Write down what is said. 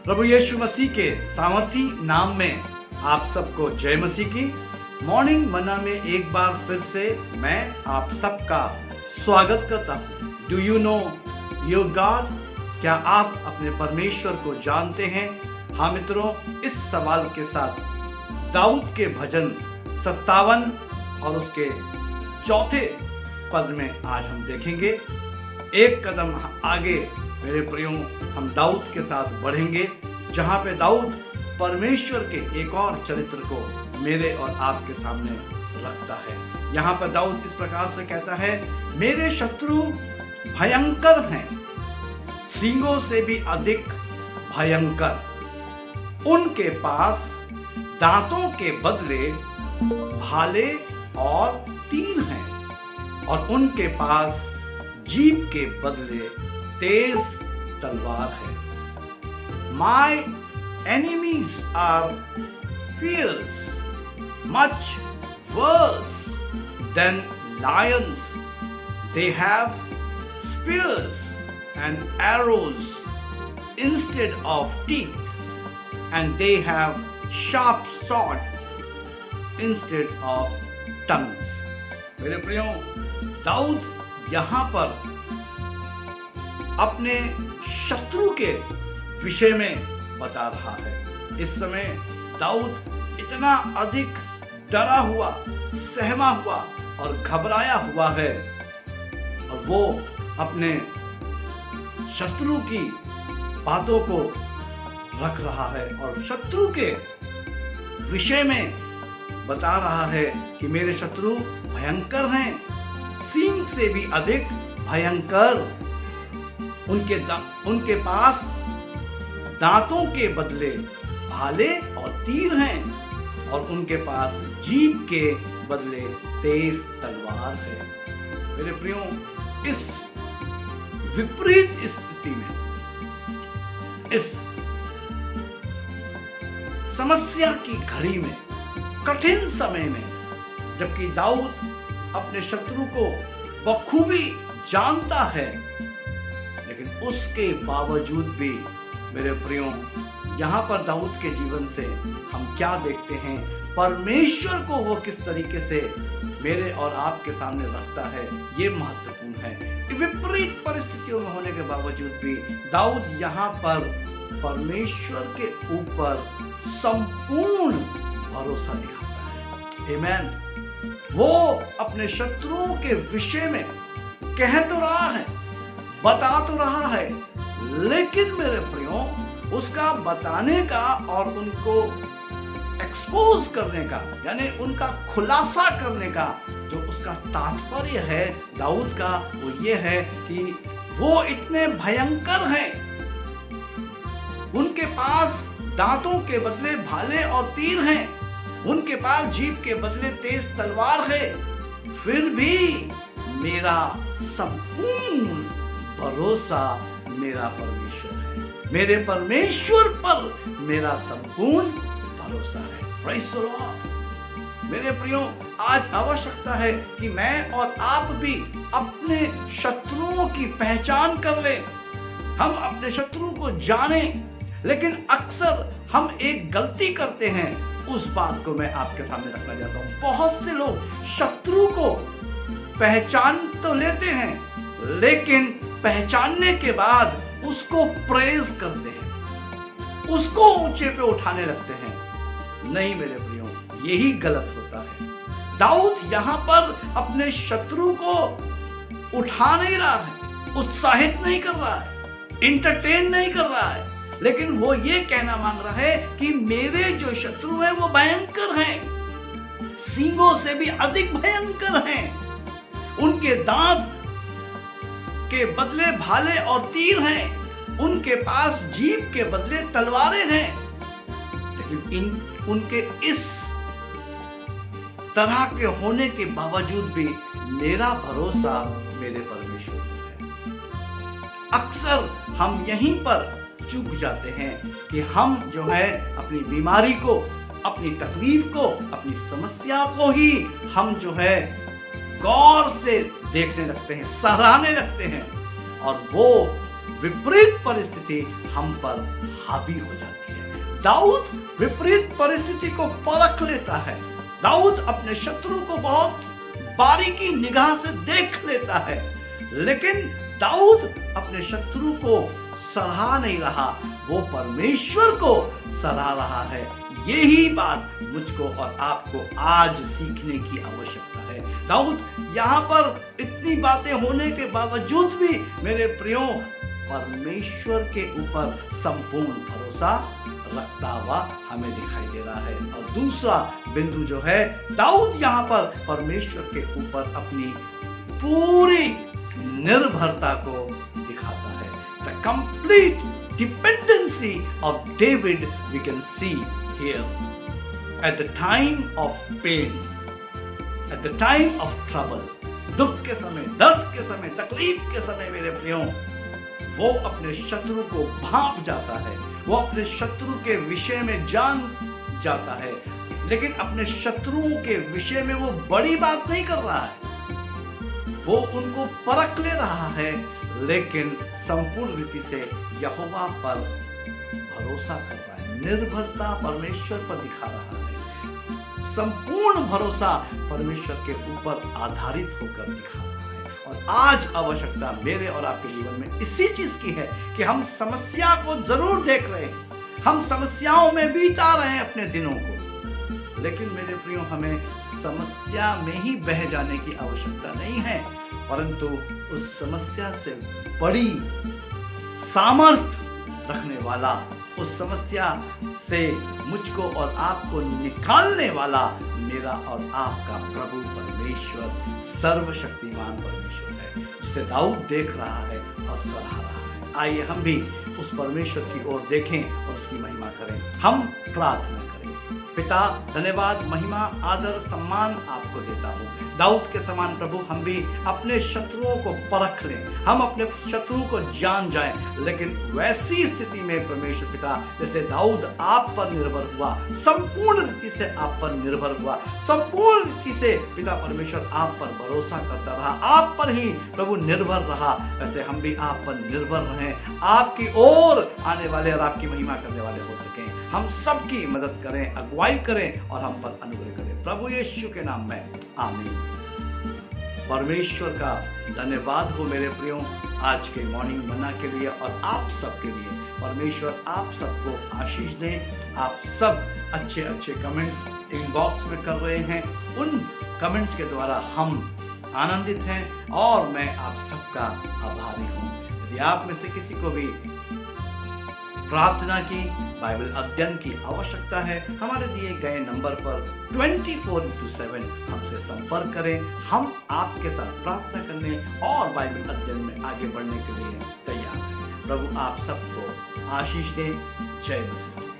प्रभु यीशु मसीह के सामर्थी नाम में आप सबको जय मसीह की। मॉर्निंग मन्ना में एक बार फिर से मैं आप सबका स्वागत करता हूँ। Do you know your God? क्या आप अपने परमेश्वर को जानते हैं? हाँ मित्रों, इस सवाल के साथ दाऊद के भजन 57 और उसके चौथे पद में आज हम देखेंगे। एक कदम आगे मेरे प्रियों हम दाऊद के साथ बढ़ेंगे, जहां पे दाऊद परमेश्वर के एक और चरित्र को मेरे और आपके सामने रखता है। यहाँ पर दाऊद इस प्रकार से कहता है, मेरे शत्रु भयंकर हैं, सींगों से भी अधिक भयंकर। उनके पास दांतों के बदले भाले और तीर हैं, और उनके पास जीभ के बदले तेज तलवार है। My enemies are fierce, much worse than lions. They have spears and arrows instead of teeth, and they have sharp swords instead of tongues. मेरे प्रियो, दाऊद यहाँ पर अपने शत्रु के विषय में बता रहा है। इस समय दाऊद इतना अधिक डरा हुआ, सहमा हुआ और घबराया हुआ है, और वो अपने शत्रु की बातों को रख रहा है और शत्रु के विषय में बता रहा है कि मेरे शत्रु भयंकर हैं, सींग से भी अधिक भयंकर। उनके पास दांतों के बदले भाले और तीर हैं, और उनके पास जीभ के बदले तेज तलवार है। मेरे प्रियो, इस विपरीत स्थिति में, इस समस्या की घड़ी में, कठिन समय में, जबकि दाऊद अपने शत्रु को बखूबी जानता है, लेकिन उसके बावजूद भी मेरे प्रियो, यहाँ पर दाऊद के जीवन से हम क्या देखते हैं, परमेश्वर को वो किस तरीके से मेरे और आपके सामने रखता है, ये महत्वपूर्ण है। विपरीत परिस्थितियों में होने के बावजूद भी दाऊद यहाँ पर परमेश्वर के ऊपर संपूर्ण भरोसा दिखाता है। आमीन। वो अपने शत्रुओं के विषय में कह तो रहा है, बता तो रहा है, लेकिन मेरे प्रियो, उसका बताने का और उनको एक्सपोज करने का, यानी उनका खुलासा करने का जो उसका तात्पर्य है दाऊद का, वो ये है कि वो इतने भयंकर हैं, उनके पास दांतों के बदले भाले और तीर हैं, उनके पास जीभ के बदले तेज तलवार है, फिर भी मेरा संपूर्ण भरोसा मेरा परमेश्वर है। मेरे परमेश्वर पर मेरा संपूर्ण भरोसा है। Praise the Lord. मेरे प्रियो, आज आवश्यकता है कि मैं और आप भी अपने शत्रुओं की पहचान कर लें, हम अपने शत्रु को जानें, लेकिन अक्सर हम एक गलती करते हैं। उस बात को मैं आपके सामने रखना चाहता हूँ। बहुत से लोग शत्रु को पहचान तो लेते हैं, लेकिन पहचानने के बाद उसको प्रेज करते हैं, उसको ऊंचे पे उठाने लगते हैं। नहीं मेरे प्रियो, यही गलत होता है। दाऊद यहाँ पर अपने शत्रु को उठा नहीं रहा है, उत्साहित नहीं कर रहा है, इंटरटेन नहीं कर रहा है, लेकिन वो ये कहना मांग रहा है कि मेरे जो शत्रु हैं वो भयंकर हैं, सींगों से भी अधिक भयंकर हैं, उनके दांत के बदले भाले और तीर हैं, उनके पास जीभ के बदले तलवारें हैं। लेकिन उनके इस तरह के होने के बावजूद भी मेरा भरोसा मेरे परमेश्वर पर है। अक्सर हम यहीं पर चूक जाते हैं कि हम जो है अपनी बीमारी को, अपनी तकलीफ को, अपनी समस्या को ही हम जो है गौर से देखने लगते हैं, सराहने लगते हैं, और वो विपरीत परिस्थिति हम पर हावी हो जाती है। दाऊद विपरीत परिस्थिति को परख लेता है। दाऊद अपने शत्रु को बहुत बारीकी निगाह से देख लेता है, लेकिन दाऊद अपने शत्रु को सराह नहीं रहा, वो परमेश्वर को सराह रहा है। यही बात मुझको और आपको आज सीखने की आवश्यकता है। दाऊद यहाँ पर इतनी बातें होने के बावजूद भी मेरे प्रियो परमेश्वर के ऊपर संपूर्ण भरोसा रखता हुआ हमें दिखाई दे रहा है। और दूसरा बिंदु जो है, दाऊद यहाँ पर परमेश्वर के ऊपर अपनी पूरी निर्भरता को दिखाता है। The complete dependency of David we can see here at the time of pain, at the time of trouble, दुख के समय, दर्द के समय, तकलीफ के समय मेरे प्रियो वो अपने शत्रु को भांप जाता है, वो अपने शत्रु के विषय में जान जाता है, लेकिन अपने शत्रुओं के विषय में वो बड़ी बात नहीं कर रहा है, वो उनको परख ले रहा है, लेकिन संपूर्ण रीति से यहोवा पर भरोसा कर रहा है। निर्भरता परमेश्वर पर दिखा रहा है, संपूर्ण भरोसा परमेश्वर के ऊपर आधारित होकर दिखा रहा है। और आज आवश्यकता मेरे और आपके जीवन में इसी चीज की है कि हम समस्या को जरूर देख रहे हैं, हम समस्याओं में बिता रहे हैं अपने दिनों को, लेकिन मेरे प्रियो हमें समस्या में ही बह जाने की आवश्यकता नहीं है, परंतु उस समस्या से बड़ी सामर्थ रखने वाला, उस समस्या से मुझको और आपको निकालने वाला मेरा और आपका प्रभु परमेश्वर, सर्वशक्तिमान परमेश्वर है, जिसे दाऊद देख रहा है और सराह रहा है। आइए हम भी उस परमेश्वर की ओर देखें और उसकी महिमा करें। हम प्रार्थना करें। पिता, धन्यवाद, महिमा, आदर, सम्मान आपको देता हूँ। दाऊद के समान प्रभु हम भी अपने शत्रुओं को परख लें, हम अपने शत्रुओं को जान जाएं, लेकिन वैसी स्थिति में परमेश्वर पिता जैसे दाऊद आप पर निर्भर हुआ, संपूर्ण रीति से आप पर निर्भर हुआ, संपूर्ण रीति से पिता परमेश्वर आप पर भरोसा करता रहा, आप पर ही प्रभु निर्भर रहा, वैसे हम भी आप पर निर्भर रहें, आपकी ओर आने वाले और आपकी महिमा करने वाले हो सकें। हम सबकी मदद करें, अगुवाई करें और हम पर अनुग्रह करें, प्रभु यीशु के नाम में आमीन। परमेश्वर का धन्यवाद हो मेरे प्रियो आज के मॉर्निंग मन्ना के लिए और आप सबके लिए। परमेश्वर आप सबको आशीष दें। आप सब अच्छे अच्छे कमेंट्स इनबॉक्स में कर रहे हैं, उन कमेंट्स के द्वारा हम आनंदित हैं और मैं आप सबका आभारी हूँ। यदि आप में से किसी को भी प्रार्थना की, बाइबल अध्ययन की आवश्यकता है, हमारे दिए गए नंबर पर 24/7 हमसे संपर्क करें। हम आपके साथ प्रार्थना करने और बाइबल अध्ययन में आगे बढ़ने के लिए तैयार हैं। प्रभु आप सबको आशीष दें। जय मसीह।